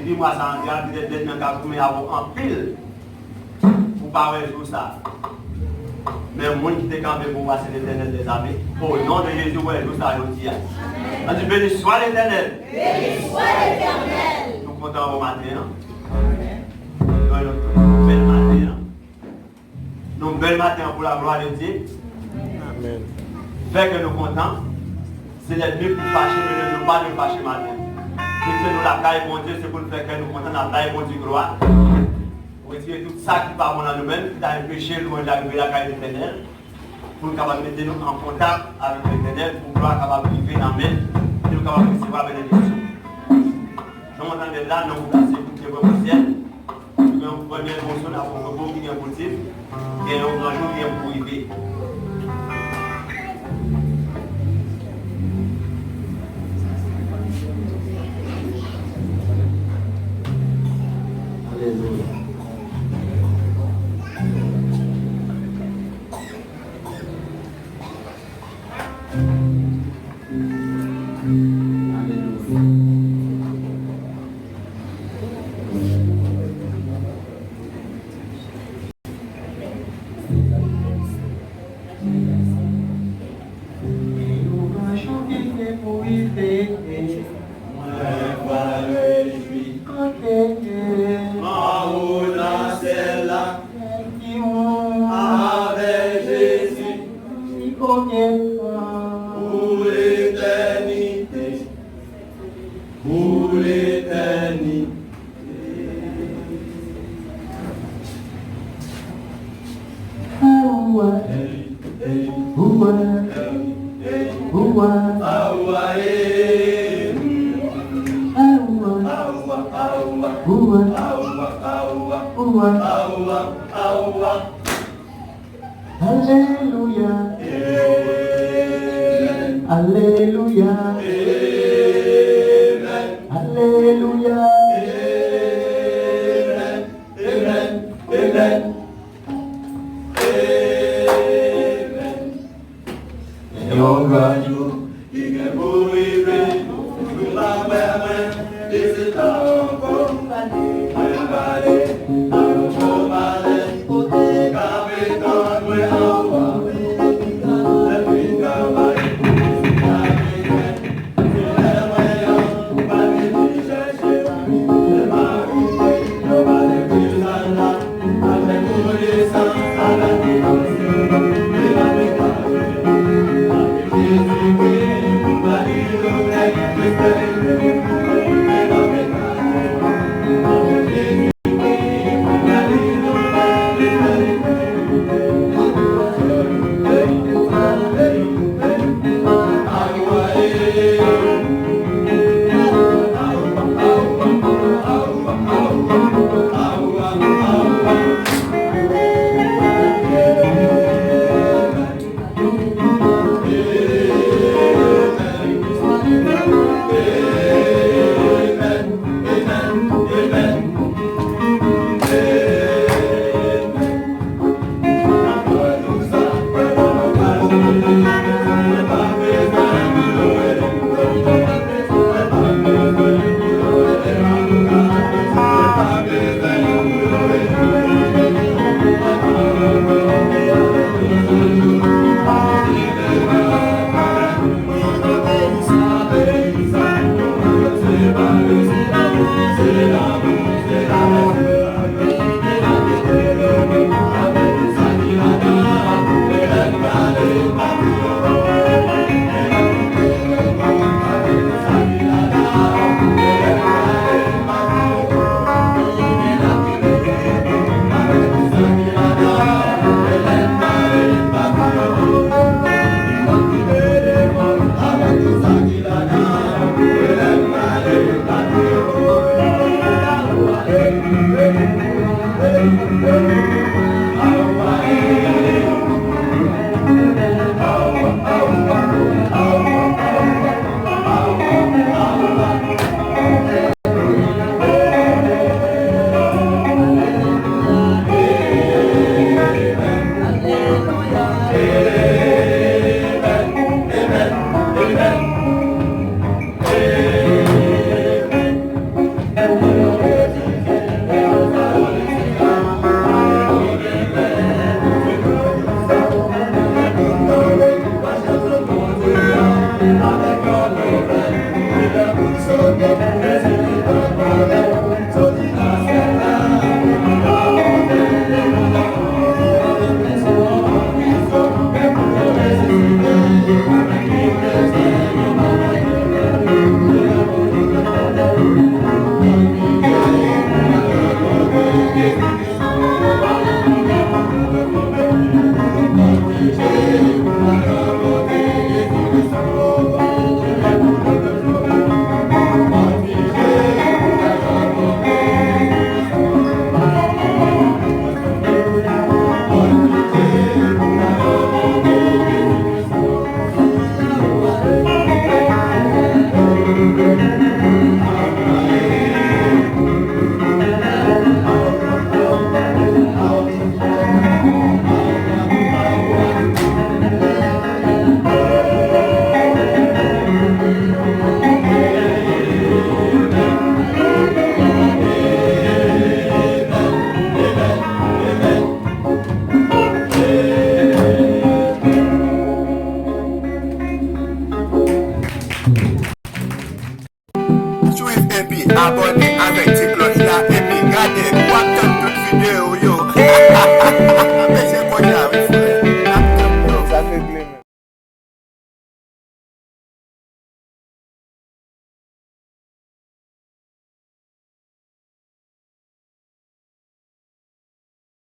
dis moi ça en grave, peut-être dans cas pour avoir en pile pour pas voir ça. Mais le monde qui était campé pour voir c'est l'Éternel des armées. Au nom de Jésus, ouais, tout ça, je dis. On dit béni soit l'Éternel. Béni soit l'Éternel. Nous comptons au matin. Nous bel matin. Nous bel matin pour la gloire de Dieu. Amen. Fait que nous comptons. C'est l'ennemi pour fâcher, mais ne nous pas nous fâcher matin. Si nous la caille bon Dieu, c'est pour nous faire que nous comptons la caille bon Dieu gloire. Pour retirer tout ça qui part dans nous-mêmes, qui a empêché le monde d'arriver à la caille de l'Éternel. Pour nous capables de mettre nous en contact avec l'Éternel, pour pouvoir capable de vivre dans la main, et nous capables de recevoir la bénédiction. Nous entendons là, nous vous placez pour que vous ciel. Nous avons une première fonction à propos qui est possible, et un grand jour qui est pour arriver. Alléluia.